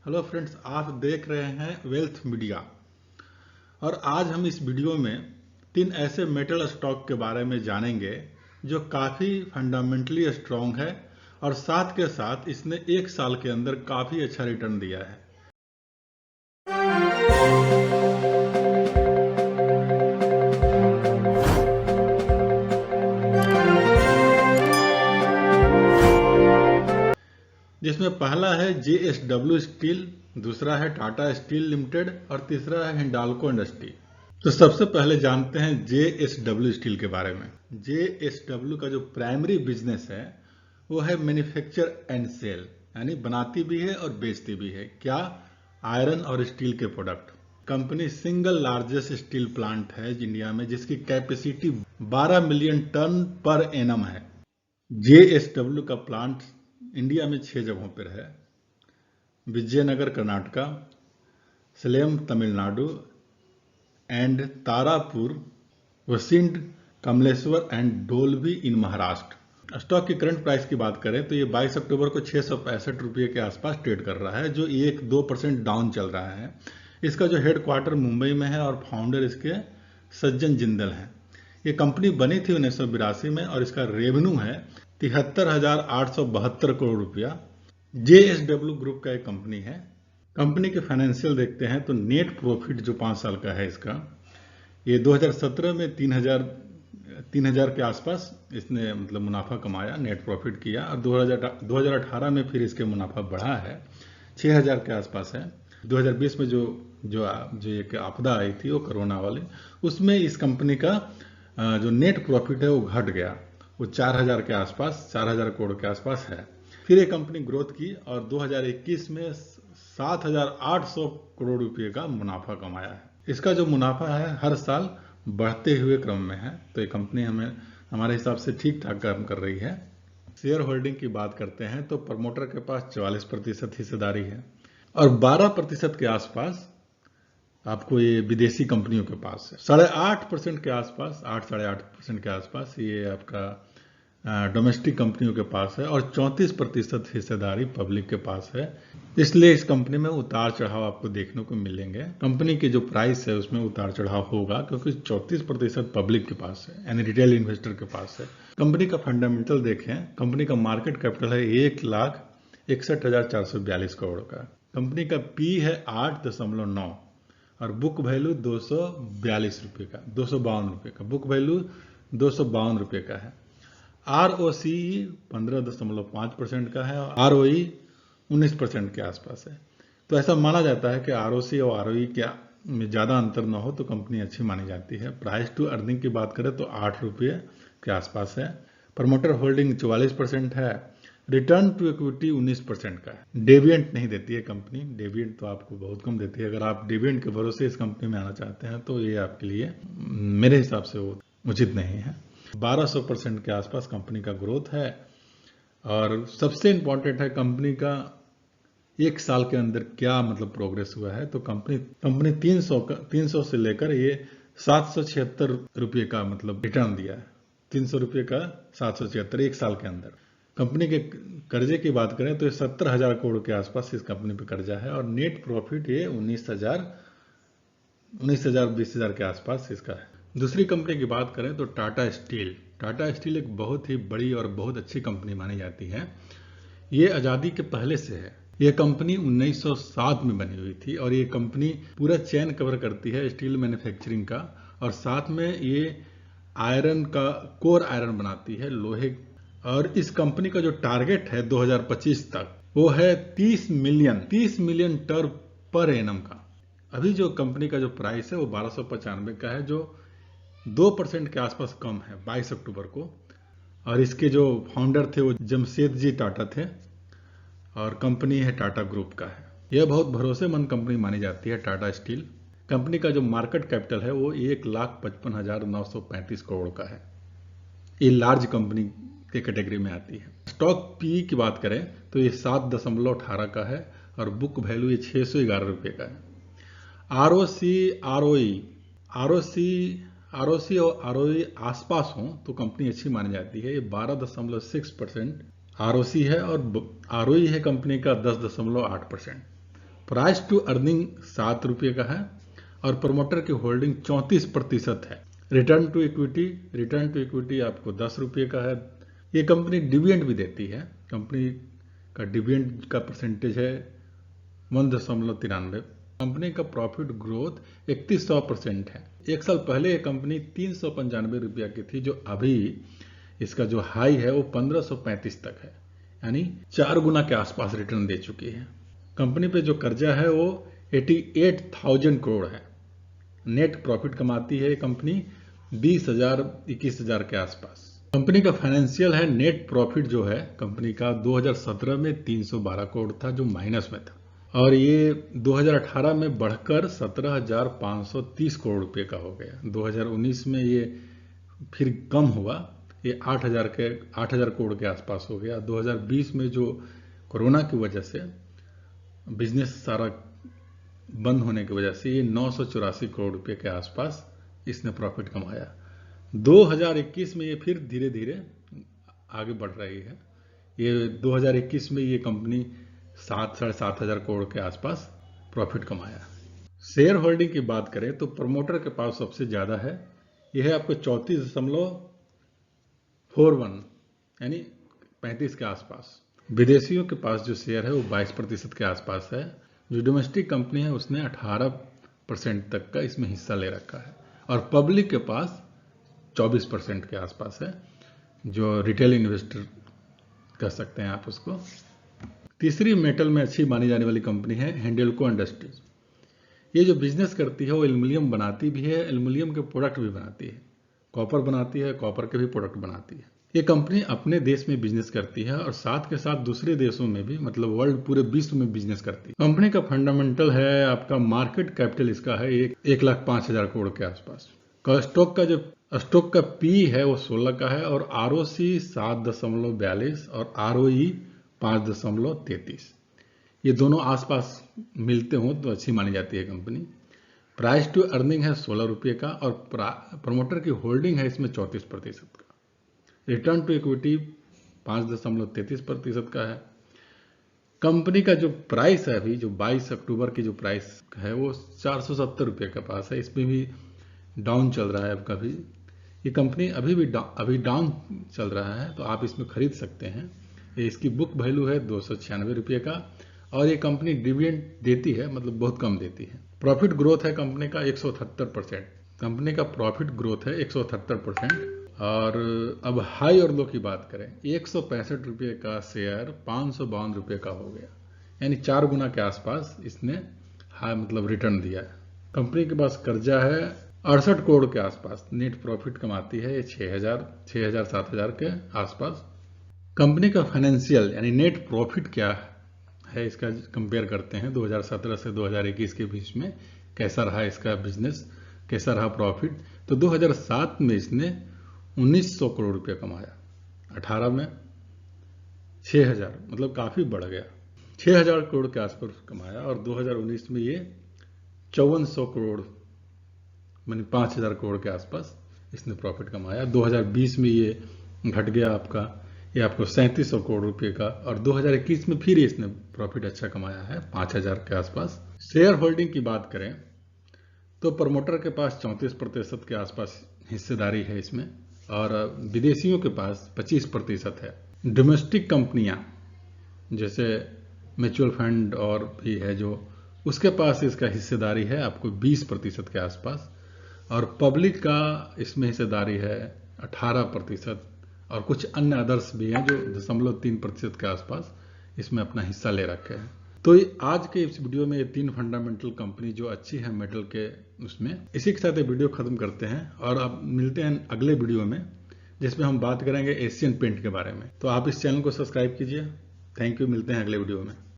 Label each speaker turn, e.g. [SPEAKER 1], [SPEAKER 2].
[SPEAKER 1] Hello friends, आप देख रहे हैं वेल्थ मीडिया। और आज हम इस वीडियो में 3 ऐसे मेटल स्टॉक के बारे में जानेंगे जो काफ़ी फंडामेंटली स्ट्रॉन्ग है और साथ के साथ इसने 1 साल के अंदर काफ़ी अच्छा रिटर्न दिया है। जिसमें पहला है JSW स्टील, दूसरा है टाटा स्टील लिमिटेड और तीसरा है हिंडाल्को इंडस्ट्री। तो सबसे पहले जानते हैं JSW स्टील के बारे में। JSW का जो प्राइमरी बिजनेस है वो है मैन्युफैक्चर एंड सेल, यानी बनाती भी है और बेचती भी है। क्या? आयरन और स्टील के product. Company single largest steel plant है इंडिया में, जिसकी capacity 12 million ton per annum है। JSW का प्लांट इंडिया में 6 जगहों पर है: Vijayanagar Karnataka, Salem Tamil Nadu and Tarapur, Vasind, Kamleshwar and Dolvi in Maharashtra. Stock की करंट प्राइस की बात करें तो ये 22 अक्टूबर को 665 रुपये के आसपास ट्रेड कर रहा है, जो 1-2% डाउन चल रहा है। इसका जो हेडक्वार्टर मुंबई में है और फाउंडर इसके सज्जन जिंदल हैं। ये कंपनी बनी थी 1982 में और इसका रेवेन्यू है 73,872 करोड़ रुपया। JSW ग्रुप का एक कंपनी है। कंपनी के फाइनेंशियल देखते हैं तो नेट प्रॉफिट जो 5 साल का है इसका, ये 2017 में 3,000 के आसपास इसने मतलब मुनाफा कमाया, नेट प्रॉफिट किया। और 2018 में फिर इसके मुनाफा बढ़ा है, 6,000 के आसपास है। 2020 में जो जो जो एक आपदा आई थी वो कोरोना वाली, उसमें इस कंपनी का जो नेट प्रॉफिट है वो घट गया, वो 4,000 के आसपास, 4,000 करोड़ के आसपास है। फिर ये कंपनी ग्रोथ की और 2021 में 7,800 करोड़ रुपये का मुनाफा कमाया है। इसका जो मुनाफा है हर साल बढ़ते हुए क्रम में है, तो ये कंपनी हमारे हिसाब से ठीक ठाक काम कर रही है। शेयर होल्डिंग की बात करते हैं तो प्रमोटर के पास 44% हिस्सेदारी है और 12% के आसपास आपको ये विदेशी कंपनियों के पास है। 8.5% के आसपास, 8-8.5% के आसपास ये आपका डोमेस्टिक कंपनियों के पास है और 34% हिस्सेदारी पब्लिक के पास है। इसलिए इस कंपनी में उतार चढ़ाव आपको देखने को मिलेंगे। कंपनी की जो प्राइस है उसमें उतार चढ़ाव होगा क्योंकि 34% पब्लिक के पास है, यानी रिटेल इन्वेस्टर के पास है। कंपनी का फंडामेंटल देखें, कंपनी का मार्केट कैपिटल है 1,61,442 करोड़ का। कंपनी का पी है 8.9 और बुक वैल्यू 242 रुपये का, 252 रुपये का बुक वैल्यू 252 रुपये का है। ROCE 15.5% का है और ROE 19% के आसपास है। तो ऐसा माना जाता है कि ROC और ROE के में ज़्यादा अंतर ना हो तो कंपनी अच्छी मानी जाती है। प्राइस टू अर्निंग की बात करें तो 8 रुपये के आसपास है। प्रमोटर होल्डिंग 44% है। रिटर्न टू इक्विटी 19% का है। डिविडेंड नहीं देती है कंपनी, डिविडेंड तो आपको बहुत कम देती है। अगर आप डिविडेंड के भरोसे इस कंपनी में आना चाहते हैं तो ये आपके लिए मेरे हिसाब से वो उचित नहीं है। 1200% के आसपास कंपनी का ग्रोथ है और सबसे इंपॉर्टेंट है कंपनी का 1 साल के अंदर क्या मतलब प्रोग्रेस हुआ है। तो कंपनी 300 से लेकर ये 776 रुपये का मतलब रिटर्न दिया है। 300 रुपये का 776 1 साल के अंदर। कंपनी के कर्जे की बात करें तो ये 70,000 करोड़ के आसपास इस कंपनी पे कर्जा है और नेट प्रॉफिट ये 19,000 20,000 के आसपास इसका है। दूसरी कंपनी की बात करें तो टाटा स्टील एक बहुत ही बड़ी और बहुत अच्छी कंपनी मानी जाती है। ये आज़ादी के पहले से है। ये कंपनी 1907 में बनी हुई थी और ये कंपनी पूरा चेन कवर करती है स्टील मैन्युफैक्चरिंग का, और साथ में ये आयरन का कोर आयरन बनाती है, लोहे। और इस कंपनी का जो टारगेट है 2025 तक वो है 30 मिलियन टन पर एनम का। अभी जो कंपनी का जो प्राइस है वो 1295 का है, जो 2% के आसपास कम है 22 अक्टूबर को। और इसके जो फाउंडर थे वो जमशेदजी टाटा थे और कंपनी है टाटा ग्रुप का है। यह बहुत भरोसेमंद कंपनी मानी जाती है टाटा स्टील। कंपनी का जो मार्केट कैपिटल है वो 1,55,935 करोड़ का है। ये लार्ज कंपनी के कैटेगरी में आती है। स्टॉक पी की बात करें तो ये 7.18 का है और बुक वैल्यू ये 611 रुपये का है। ROC और ROE आसपास हो तो कंपनी अच्छी मानी जाती है। ये 12.6% ROC है और ROE है कंपनी का 10.8%। प्राइस टू अर्निंग 7 रुपये का है और प्रमोटर की होल्डिंग 34% है। रिटर्न टू इक्विटी आपको 10 रुपये का है। ये कंपनी डिविडेंड भी देती है। कंपनी का डिविडेंड का परसेंटेज है 1.93। कंपनी का प्रॉफिट ग्रोथ 3100% है। एक साल पहले ये कंपनी 395 रुपया की थी, जो अभी इसका जो हाई है वो 1535 तक है, यानी 4 गुना के आसपास रिटर्न दे चुकी है। कंपनी पे जो कर्जा है वो 88,000 करोड़ है। नेट प्रॉफिट कमाती है कंपनी 20,000-21,000 के आसपास। कंपनी का फाइनेंशियल है, नेट प्रॉफिट जो है कंपनी का 2017 में 312 करोड़ था, जो माइनस में था, और ये 2018 में बढ़कर 17,530 करोड़ रुपए का हो गया। 2019 में ये फिर कम हुआ, ये 8,000 करोड़ के आसपास हो गया। 2020 में जो कोरोना की वजह से बिजनेस सारा बंद होने की वजह से ये 984 करोड़ रुपए के आसपास इसने प्रॉफिट कमाया। 2021 में ये फिर धीरे धीरे आगे बढ़ रही है। ये 2021 में ये कंपनी 7,500 करोड़ के आसपास प्रॉफिट कमाया। शेयर होल्डिंग की बात करें तो प्रमोटर के पास सबसे ज़्यादा है, यह है आपको 34.41 यानी 35 के आसपास। विदेशियों के पास जो शेयर है वो 22% के आसपास है। जो डोमेस्टिक कंपनी है उसने 18% तक का इसमें हिस्सा ले रखा है, और पब्लिक के पास 24% के आसपास है, जो रिटेल इन्वेस्टर कह सकते हैं आप उसको। तीसरी मेटल में अच्छी मानी जाने वाली कंपनी है हिंडाल्को इंडस्ट्रीज। ये जो बिजनेस करती है वो एल्युमिनियम बनाती भी है, एल्युमिनियम के प्रोडक्ट भी बनाती है, कॉपर बनाती है, कॉपर के भी प्रोडक्ट बनाती है। ये कंपनी अपने देश में बिजनेस करती है और साथ के साथ दूसरे देशों में भी, मतलब वर्ल्ड पूरे विश्व में बिजनेस करती है। कंपनी का फंडामेंटल है, आपका मार्केट कैपिटल इसका है 1,05,000 करोड़ के आसपास। स्टॉक का पी है वो 16 का है, और आरओसी 7.42 और आरओई 5.33। ये दोनों आसपास मिलते हो तो अच्छी मानी जाती है कंपनी। प्राइस टू अर्निंग है 16 रुपये का, और प्रमोटर की होल्डिंग है इसमें 34% का। रिटर्न टू इक्विटी 5.33% का है। कंपनी का जो प्राइस है अभी, जो 22 अक्टूबर की जो प्राइस है वो 470 रुपये के पास है। इसमें भी डाउन चल रहा है अब कभी। ये कंपनी अभी डाउन चल रहा है, तो आप इसमें खरीद सकते हैं। इसकी बुक वैल्यू है 296 रुपये का, और ये कंपनी डिविडेंड देती है, मतलब बहुत कम देती है। प्रॉफिट ग्रोथ है कंपनी का 178%। कंपनी का प्रॉफिट ग्रोथ है 178%। और अब हाई और लो की बात करें, 165 रुपये का शेयर 552 रुपये का हो गया, यानी 4 गुना के आसपास इसने हाई मतलब रिटर्न दिया है। कंपनी के पास कर्जा है 68 करोड़ के आसपास। नेट प्रॉफिट कमाती है ये 6,000-7,000 के आसपास। कंपनी का फाइनेंशियल यानी नेट प्रॉफिट क्या है, इसका कंपेयर करते हैं 2017 से 2021 के बीच में कैसा रहा इसका बिजनेस, कैसा रहा प्रॉफिट। तो 2007 में इसने 1900 करोड़ रुपये कमाया, 18 में 6,000, मतलब काफ़ी बढ़ गया, 6,000 करोड़ के आसपास कमाया। और 2019 में ये 5400 करोड़ यानी 5,000 करोड़ के आसपास इसने प्रॉफिट कमाया। 2020 में ये घट गया आपका, ये आपको 3700 करोड़ रुपए का, और 2021 में फिर इसने प्रॉफिट अच्छा कमाया है 5,000 के आसपास। शेयर होल्डिंग की बात करें तो प्रमोटर के पास 34% के आसपास हिस्सेदारी है इसमें, और विदेशियों के पास 25% है। डोमेस्टिक कंपनियां जैसे म्यूचुअल फंड और भी है जो, उसके पास इसका हिस्सेदारी है आपको 20% के आसपास, और पब्लिक का इसमें हिस्सेदारी है 18%, और कुछ अन्य अदर्स भी हैं जो 0.3% के आसपास इसमें अपना हिस्सा ले रखे हैं। तो आज के इस वीडियो में ये 3 फंडामेंटल कंपनी जो अच्छी है मेटल के उसमें, इसी के साथ ये वीडियो खत्म करते हैं, और अब मिलते हैं अगले वीडियो में जिसमें हम बात करेंगे एशियन पेंट के बारे में। तो आप इस चैनल को सब्सक्राइब कीजिए। थैंक यू, मिलते हैं अगले वीडियो में।